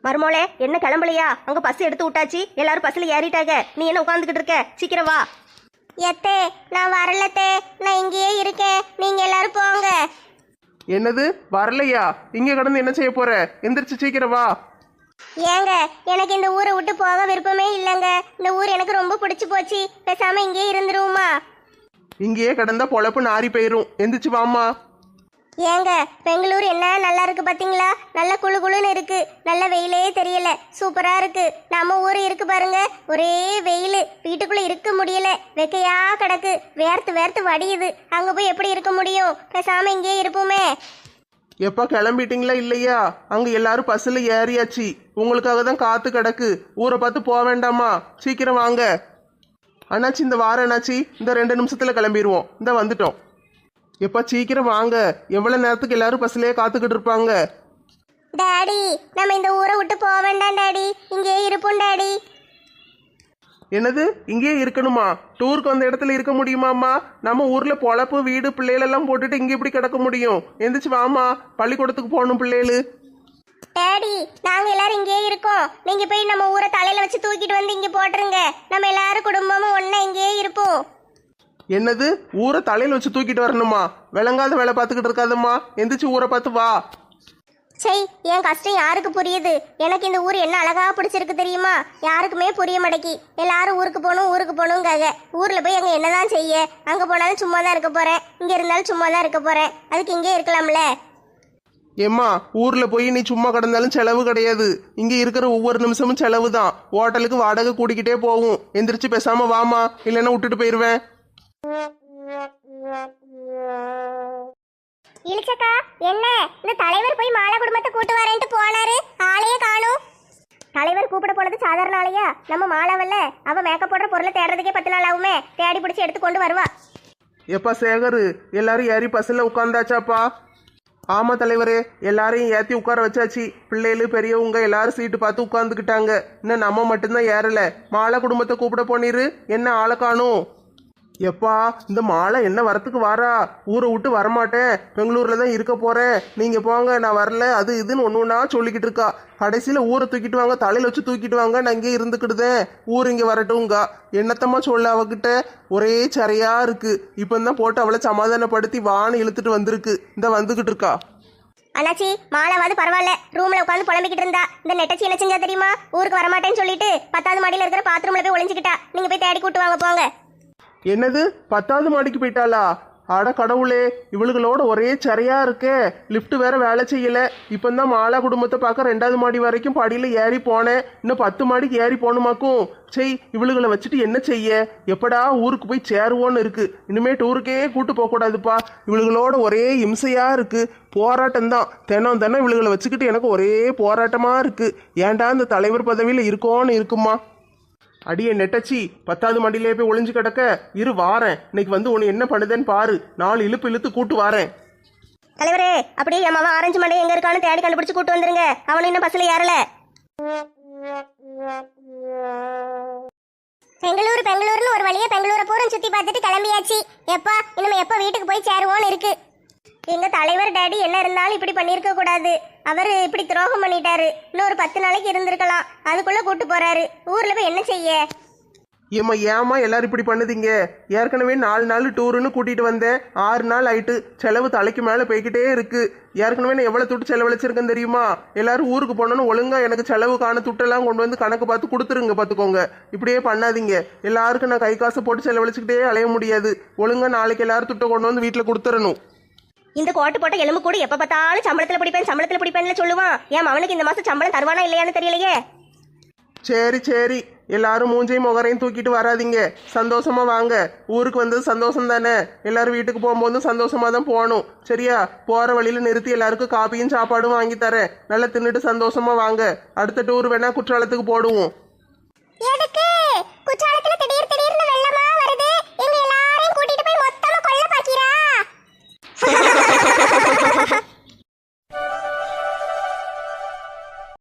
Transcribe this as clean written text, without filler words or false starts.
மருமோளே என்ன கிளம்பலையா? அங்க பஸ் எடுத்து விட்டாச்சு, எல்லாரும் பஸ்ல ஏறிட்டாங்க. நீ என்ன உட்காந்துக்கிட்டு இருக்க? சீக்கிரம் வா. எத்தே நான் வரலத்தே, நான் இங்கேயே இருக்கேன், நீங்க எல்லாரும் போங்க. என்னது வரலையா? இங்க கடந்து என்ன செய்ய போற? எந்திரிச்சு சீக்கிரம் வா. ஏங்க எனக்கு இந்த ஊரை விட்டு போக விருப்பமே இல்லைங்க. இந்த ஊர் எனக்கு ரொம்ப பிடிச்சு போச்சு. பேசாம இங்கேயே இருந்துருவோமா? இங்கேயே கடந்தா பொழப்பு நாரி போயிரும். எந்திரிச்சு வாமா. ஏங்க பெங்களூர் என்ன நல்லா இருக்கு பாத்தீங்களா? நல்ல குளு குளுன்னு இருக்கு, நல்ல வெயிலே தெரியல, சூப்பரா இருக்கு. நம்ம ஊர் இருக்கு பாருங்க, ஒரே வெயில், வீட்டுக்குள்ள இருக்க முடியல, வெக்கையா கிடக்கு, வேர்த்து வேர்த்து வடியுது. அங்க போய் எப்படி இருக்க முடியும்? பேசாம இங்கேயே இருப்போமே. எப்பா கிளம்பிட்டீங்களா இல்லையா? அங்க எல்லாரும் பஸ்ல ஏறியாச்சு, உங்களுக்காக தான் காத்து கிடக்கு. ஊரை பார்த்து போக வேண்டாமா? சீக்கிரம் வாங்க. அண்ணாச்சி இந்த வாரம் அண்ணாச்சி, இந்த 2 நிமிஷத்துல கிளம்பிடுவோம். இந்த வந்துட்டோம். எப்பா சீக்கிரம் வாங்க. எவ்வளவு நேரத்துக்கு எல்லாரும் பஸ்லயே காத்துக்கிட்டு இருப்பாங்க? டாடி நம்ம இந்த ஊரை விட்டு போக வேண்டாம் டாடி, இங்கேயே இருப்போம் டாடி. என்னது இங்கேயே இருக்கணுமா? டூருக்கு வந்த இடத்துல இருக்க முடியுமாம்மா? நம்ம ஊர்ல பொழப்பு வீடு பிள்ளைகளெல்லாம் போட்டுட்டு இங்க இப்படி கிடக்க முடியும்? எந்திரிச்சு வாமா, பள்ளிக்கூடத்துக்கு போகணும் பிள்ளைகளு. டாடி நாங்க எல்லாரும் இங்கேயே இருக்கோம், நீங்க போய் நம்ம ஊரை தலையில வச்சு தூக்கிட்டு வந்து இங்க போட்டுருங்க. நம்ம எல்லாரும் குடும்பமும் ஒண்ணா இங்கேயே இருப்போம். என்னது ஊரை தலையில வச்சு தூக்கிட்டு வரணுமா? விளங்காத வேலை பார்த்துக்கிட்டு இருக்காதம்மா. எந்திரிச்சு ஊரை பார்த்து வா. சை, என் கஷ்டம் யாருக்கு புரியுது? எனக்கு இந்த ஊர் என்ன அழகா பிடிச்சிருக்கு தெரியுமா? யாருக்குமே புரிய மாட்டேக்கி. எல்லாரும் ஊருக்கு போகணுங்காக. ஊர்ல போய் அங்க என்னதான் செய்ய? அங்க போனாலும் சும்மா தான் இருக்க போறேன், இங்க இருந்தாலும் சும்மா தான் இருக்க போறேன். அதுக்கு இங்கே இருக்கலாம்ல. ஏம்மா ஊர்ல போய் நீ சும்மா கிடந்தாலும் செலவு கிடையாது. இங்க இருக்கிற ஒவ்வொரு நிமிஷமும் செலவு தான். ஹோட்டலுக்கு வாடகை கூட்டிக்கிட்டே போகும். எந்திரிச்சு பேசாம வாமா, இல்லைன்னா விட்டுட்டு போயிருவேன். இளிச்சக்கா என்ன இந்த தலைவர் போய் மாலா குடும்பத்தை கூட்டு வரேன்ட்டு போனாரு, ஆளையே காணும். தலைவர் கூப்பிட போனது சாதாரண ஆளையா? நம்ம மாலாவல்ல, அவ மேக்கப் போடுற பொருளை தேடுறதுக்கே 10 நாள் ஆகுமே. தேடி பிடிச்சி எடுத்து கொண்டு வருவா. எப்பா சேகரு, எல்லாரும் ஏறி பஸ்ல உட்காந்தாச்சாப்பா? ஆமா தலைவரே, எல்லாரையும் ஏற்றி உட்கார வச்சாச்சு. பிள்ளைகள் பெரியவங்க எல்லாரும் சீட்டு பார்த்து உட்காந்துக்கிட்டாங்க. இன்னும் நம்ம மட்டும்தான் ஏறல. மாலா குடும்பத்தை கூப்பிட போனீரு, என்ன ஆளை காணும்? எப்பா இந்த மாலை என்ன வரத்துக்கு வாரா? ஊரை விட்டு வரமாட்டேன், பெங்களூர்ல தான் இருக்க போறேன், நீங்க போங்க, நான் வரல, அது இதுன்னு ஒன்னா சொல்லிக்கிட்டு இருக்கா. கடைசியில ஊரை தூக்கிட்டு வாங்க, தலையில வச்சு தூக்கிட்டு வாங்க, நான் இங்கே இருந்துக்கிடுதேன், ஊர் இங்க வரட்டும்கா. என்னத்தம்மா சொல்ல அவகிட்ட? ஒரே சரியா இருக்கு. இப்பதான் போட்டு அவளை சமாதானப்படுத்தி வான்னு இழுத்துட்டு வந்திருக்கு. இந்த வந்துகிட்டு இருக்கா. அண்ணாச்சி மாலாவது பரவாயில்ல, ரூம்ல உட்காந்து புலம்பிக்கிட்டு இருந்தா. இந்த நெட்டச்சி என்ன செஞ்சா தெரியுமா? ஊருக்கு வரமாட்டேன்னு சொல்லிட்டு 10வது மாடியில இருக்கிற பாத்ரூம்ல போய் ஒளிஞ்சுக்கிட்டா. நீங்க போய் தேடி கூட்டு வாங்க போங்க. என்னது 10வது மாடிக்கு போயிட்டாளா? அட கடவுளே, இவளுகளோட ஒரே சரியா இருக்கே. லிஃப்ட் வேற வேலை செய்யல. இப்பந்தான் மாலா குடும்பத்தை பார்க்க 2வது மாடி வரைக்கும் படியில ஏறி போனேன். இன்னும் 10 மாடிக்கு ஏறி போகணுமாக்கும். சரி, இவளுகளை வச்சுட்டு என்ன செய்ய? எப்படா ஊருக்கு போய் சேருவோன்னு இருக்கு. இனிமே டூருக்கே கூட்டு போக கூடாதுப்பா. இவளுகளோட ஒரே இம்சையா இருக்கு. போராட்டம் தான், தினம் தினம் இவளுகளை வச்சுக்கிட்டு எனக்கு ஒரே போராட்டமா இருக்கு. ஏன்டா இந்த தலைவர் பதவியில இருக்கோன்னு இருக்குமா? அடியே நெட்டச்சி, 10வது மாடியிலே போய் ஒளிஞ்சு கிடக்க இரு, வாரேன். இன்னைக்கு வந்து உன்னை என்ன பண்ணுதேன்னு பாரு. 4 இழுப்பு இழுத்து கூட்டு வாரேன். தலைவரே, அப்படியே என் மாவன் ஆரஞ்சு மண்டை எங்க இருக்கான்னு தேடி கண்டுபிடிச்சு கூட்டு வந்துருங்க. அவனு இன்னும் பஸ்ல ஏறல. பெங்களூர்னு ஒரு வழியா பெங்களூரை பூரம் சுத்தி பார்த்துட்டு கிளம்பியாச்சு. எப்பா இனிமே எப்ப வீட்டுக்கு போய் சேருவோன்னு இருக்கு. எங்க தலைவர் டாடி என்ன இருந்தாலும் இப்படி பண்ணிருக்க கூடாது. அவரு இப்படி துரோகம் பண்ணிட்டாரு. இன்னும் ஒரு 10 நாளைக்கு இருந்திருக்கலாம், அதுக்குள்ள கூட்டு போறாரு. ஊர்ல போய் என்ன செய்ய? ஏமா எல்லாரும் இப்படி பண்ணுதீங்க? ஏற்கனவே 4 நாள் டூருன்னு கூட்டிட்டு வந்தேன். 6 நாள் ஆயிட்டு. செலவு தலைக்கு மேல போய்கிட்டே இருக்கு. ஏற்கனவே நான் எவ்வளவு துட்டு செலவழிச்சிருக்கேன் தெரியுமா? எல்லாரும் ஊருக்கு போனோன்னு ஒழுங்கா எனக்கு செலவுக்கான துட்டெல்லாம் கொண்டு வந்து கணக்கு பார்த்து கொடுத்துருங்க. பார்த்துக்கோங்க, இப்படியே பண்ணாதீங்க. எல்லாருக்கும் நான் கை காசு போட்டு செலவழிச்சுக்கிட்டே அலைய முடியாது. ஒழுங்கா நாளைக்கு எல்லாரும் துட்டை கொண்டு வந்து வீட்டுல கொடுத்துடணும். இந்த கோட்டு போட்ட எலும்பு கூட எப்ப பார்த்தாலும் சம்பளத்துல பிடிப்பேன்னு சொல்லுவான். ஏன் அவனுக்கு இந்த மாசம் சம்பளம் தருவானா இல்லையான்னு தெரியலையே. சரி சரி, எல்லாரும் மூஞ்சையும் முகரையும் தூக்கிட்டு வராதிங்க. சந்தோஷமா வாங்க. ஊருக்கு வந்தது சந்தோஷம் தானே. எல்லாரும் வீட்டுக்கு போகும்போதும் சந்தோஷமா தான் போகணும். சரியா? போற வழியில நிறுத்தி எல்லாருக்கும் காப்பியும் சாப்பாடும் வாங்கி தரேன். நல்லா தின்னுட்டு சந்தோஷமா வாங்க. அடுத்த டூர் வேணா குற்றாலத்துக்கு போடுவோம்.